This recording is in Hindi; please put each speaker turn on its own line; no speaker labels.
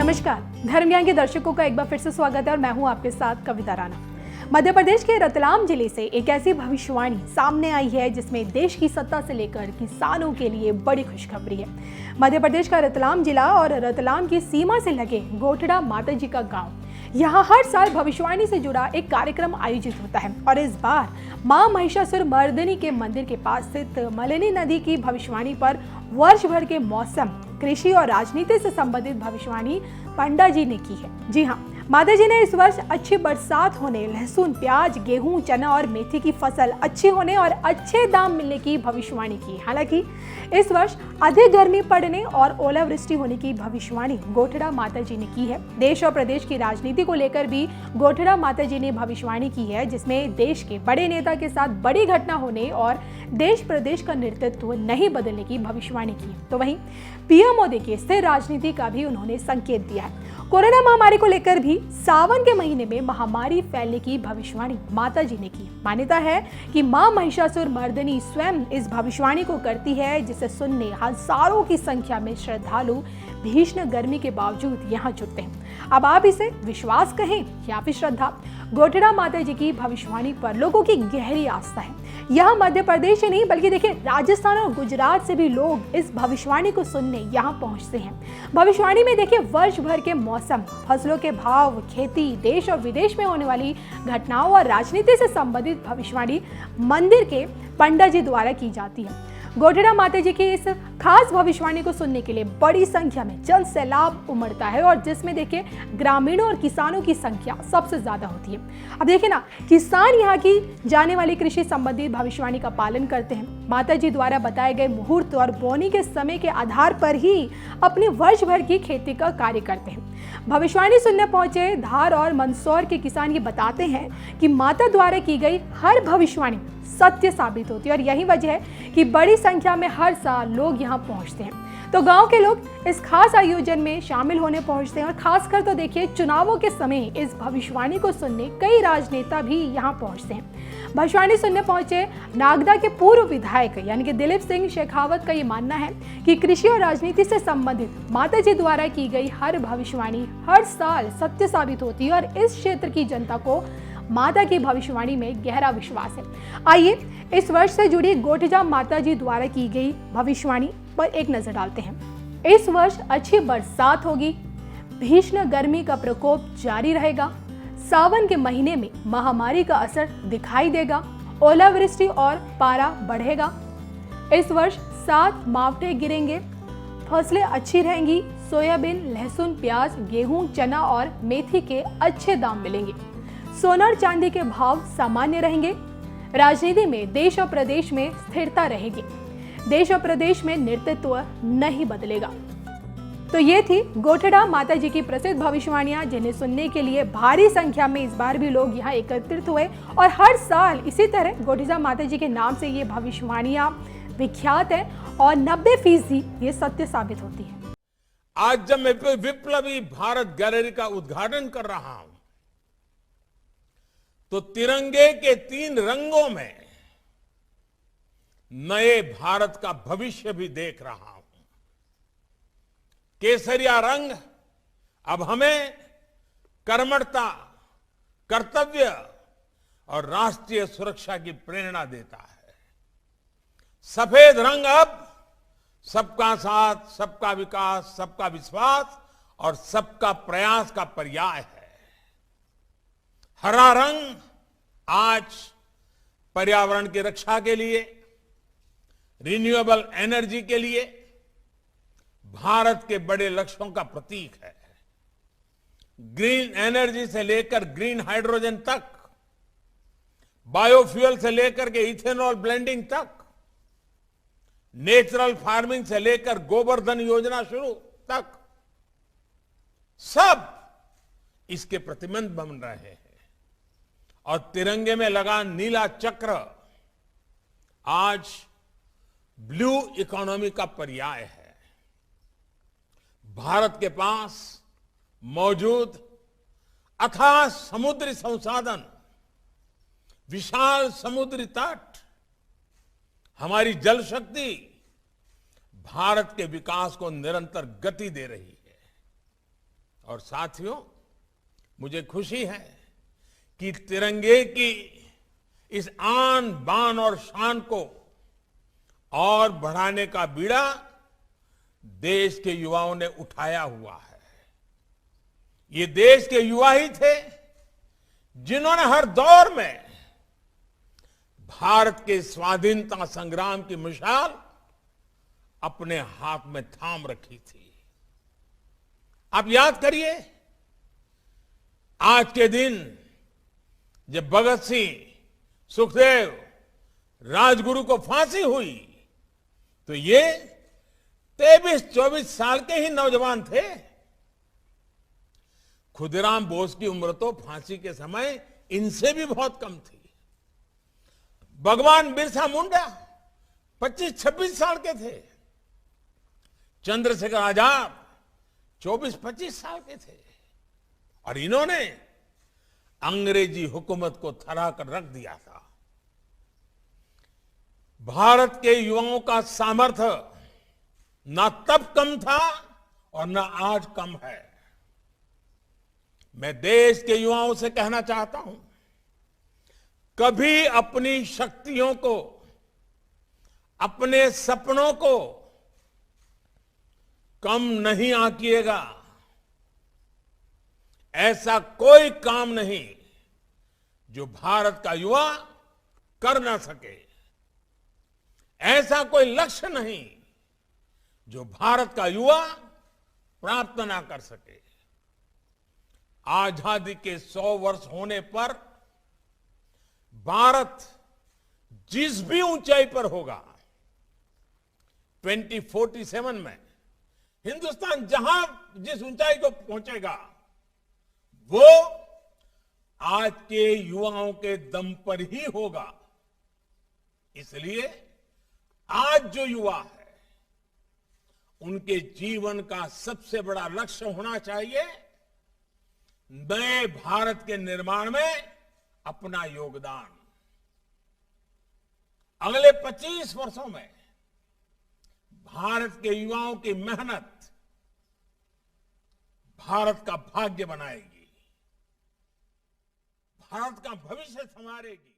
नमस्कार, धर्म ज्ञान के दर्शकों का एक बार फिर से स्वागत है और मैं हूं आपके साथ कविता राणा। मध्य प्रदेश के रतलाम जिले से एक ऐसी भविष्यवाणी सामने आई है जिसमें देश की सत्ता से लेकर किसानों के लिए बड़ी खुशखबरी है। मध्य प्रदेश का रतलाम जिला और रतलाम की सीमा से लगे गोठड़ा माताजी का गाँव, यहाँ हर साल भविष्यवाणी से जुड़ा एक कार्यक्रम आयोजित होता है और इस बार मां महिषासुर मर्दिनी के मंदिर के पास स्थित मलिनी नदी की भविष्यवाणी पर वर्ष भर के मौसम, कृषि और राजनीति से संबंधित भविष्यवाणी पंडा जी ने की है। जी हाँ, माता जी ने इस वर्ष अच्छी बरसात होने, लहसुन, प्याज, गेहूं, चना और मेथी की फसल अच्छी होने और अच्छे दाम मिलने की भविष्यवाणी की। हालांकि इस वर्ष अधिक गर्मी पड़ने और ओलावृष्टि होने की भविष्यवाणी गोठड़ा माता जी ने की है। देश और प्रदेश की राजनीति को लेकर भी गोठड़ा माता जी ने भविष्यवाणी की है, जिसमें देश के बड़े नेता के साथ बड़ी घटना होने और देश प्रदेश का नेतृत्व नहीं बदलने की भविष्यवाणी की। तो वहीं पीएम मोदी की स्थिर राजनीति का भी उन्होंने संकेत दिया है। कोरोना महामारी को लेकर भी सावन के महीने में महामारी फैलने की भविष्यवाणी माता जी ने की। मान्यता है कि मां महिषासुर मर्दिनी स्वयं इस भविष्यवाणी को करती है, जिसे सुनने हजारों की संख्या में श्रद्धालु भीषण गर्मी के बावजूद यहाँ जुटते हैं। अब आप इसे विश्वास कहें या फिर श्रद्धा, गोठड़ा माता जी की भविष्यवाणी पर लोगों की गहरी आस्था है। यहाँ मध्य प्रदेश ही नहीं बल्कि देखिए राजस्थान और गुजरात से भी लोग इस भविष्यवाणी को सुनने यहाँ पहुँचते हैं। भविष्यवाणी में देखिए वर्ष भर के मौसम, फसलों के भाव, खेती, देश और विदेश में होने वाली घटनाओं और राजनीति से संबंधित भविष्यवाणी मंदिर के पंडा जी द्वारा की जाती है। गोठड़ा माता जी की इस खास भविष्यवाणी को सुनने के लिए बड़ी संख्या में जन सैलाब उमड़ता है और जिसमें देखिए ग्रामीणों और किसानों की संख्या सबसे ज्यादा होती है। अब देखिए ना, किसान यहाँ की जाने वाली कृषि संबंधी भविष्यवाणी का पालन करते हैं। माता जी द्वारा बताए गए मुहूर्त और बोनी के समय के आधार पर ही अपने वर्ष भर की खेती का कार्य करते हैं। भविष्यवाणी सुनने पहुंचे धार और मंदसौर के किसान ये बताते हैं कि माता द्वारा की गई हर भविष्यवाणी सत्य साबित होती है और यही वजह है कि बड़ी संख्या में हर साल लोग यहाँ पहुँचते हैं। तो गांव के लोग इस खास आयोजन में शामिल होने पहुंचते हैं और खासकर तो देखिए चुनावों के समय इस भविष्यवाणी को सुनने कई राजनेता भी यहाँ पहुंचते हैं। भविष्यवाणी सुनने पहुंचे नागदा के पूर्व विधायक यानी कि दिलीप सिंह शेखावत का ये मानना है कि कृषि और राजनीति से संबंधित माता जी द्वारा की गई हर भविष्यवाणी हर साल सत्य साबित होती है और इस क्षेत्र की जनता को माता की भविष्यवाणी में गहरा विश्वास है। आइए इस वर्ष से जुड़ी गोठड़ा माता जी द्वारा की गई भविष्यवाणी पर एक नजर डालते हैं। इस वर्ष अच्छी बरसात होगी, भीषण गर्मी का प्रकोप जारी रहेगा, सावन के महीने में महामारी का असर दिखाई देगा, ओलावृष्टि और पारा बढ़ेगा। इस वर्ष 7 मावठे गिरेंगे, फसलें अच्छी रहेंगी, सोयाबीन, लहसुन, प्याज, गेहूं, चना और मेथी के अच्छे दाम मिलेंगे, सोना और चांदी के भाव सामान्य रहेंगे, राजनीति में देश और प्रदेश में स्थिरता रहेगी, देश और प्रदेश में नेतृत्व नहीं बदलेगा। तो ये थी गोठड़ा माता जी की प्रसिद्ध भविष्यवाणियां, जिन्हें सुनने के लिए भारी संख्या में इस बार भी लोग यहाँ एकत्रित हुए और हर साल इसी तरह गोठड़ा माता जी के नाम से ये भविष्यवाणियां विख्यात है और 90% ये सत्य साबित होती है।
आज जब मैं विप्लवी भारत गैलरी का उद्घाटन कर रहा हूं तो तिरंगे के 3 रंगों में नए भारत का भविष्य भी देख रहा हूं। केसरिया रंग अब हमें कर्मठता, कर्तव्य और राष्ट्रीय सुरक्षा की प्रेरणा देता है। सफेद रंग अब सबका साथ, सबका विकास, सबका विश्वास और सबका प्रयास का पर्याय है। हरा रंग आज पर्यावरण की रक्षा के लिए, रिन्यूएबल एनर्जी के लिए भारत के बड़े लक्ष्यों का प्रतीक है। ग्रीन एनर्जी से लेकर ग्रीन हाइड्रोजन तक, बायोफ्यूल से लेकर के इथेनॉल ब्लेंडिंग तक, नेचुरल फार्मिंग से लेकर गोवर्धन योजना शुरू तक, सब इसके प्रतिबिंब बन रहे हैं। और तिरंगे में लगा नीला चक्र आज ब्लू इकोनॉमी का पर्याय है। भारत के पास मौजूद अथाह समुद्री संसाधन, विशाल समुद्री तट, हमारी जल शक्ति भारत के विकास को निरंतर गति दे रही है और साथियों, मुझे खुशी है कि तिरंगे की इस आन बान और शान को और बढ़ाने का बीड़ा देश के युवाओं ने उठाया हुआ है। ये देश के युवा ही थे जिन्होंने हर दौर में भारत के स्वाधीनता संग्राम की मिसाल अपने हाथ में थाम रखी थी। आप याद करिए, आज के दिन जब भगत सिंह, सुखदेव, राजगुरु को फांसी हुई तो ये 23-24 साल के ही नौजवान थे। खुदीराम बोस की उम्र तो फांसी के समय इनसे भी बहुत कम थी। भगवान बिरसा मुंडा 25-26 साल के थे। चंद्रशेखर आजाद 24-25 साल के थे। और इन्होंने अंग्रेजी हुकूमत को थरा कर रख दिया था। भारत के युवाओं का सामर्थ्य ना तब कम था और ना आज कम है। मैं देश के युवाओं से कहना चाहता हूं, कभी अपनी शक्तियों को, अपने सपनों को कम नहीं आंकिएगा। ऐसा कोई काम नहीं जो भारत का युवा कर ना सके। ऐसा कोई लक्ष्य नहीं जो भारत का युवा प्राप्त ना कर सके। आजादी के 100 वर्ष होने पर भारत जिस भी ऊंचाई पर होगा, 2047 में हिंदुस्तान जहां जिस ऊंचाई को पहुंचेगा, वो आज के युवाओं के दम पर ही होगा। इसलिए आज जो युवा है, उनके जीवन का सबसे बड़ा लक्ष्य होना चाहिए नए भारत के निर्माण में अपना योगदान। अगले 25 वर्षों में भारत के युवाओं की मेहनत भारत का भाग्य बनाएगी, भारत का भविष्य संवारेगी।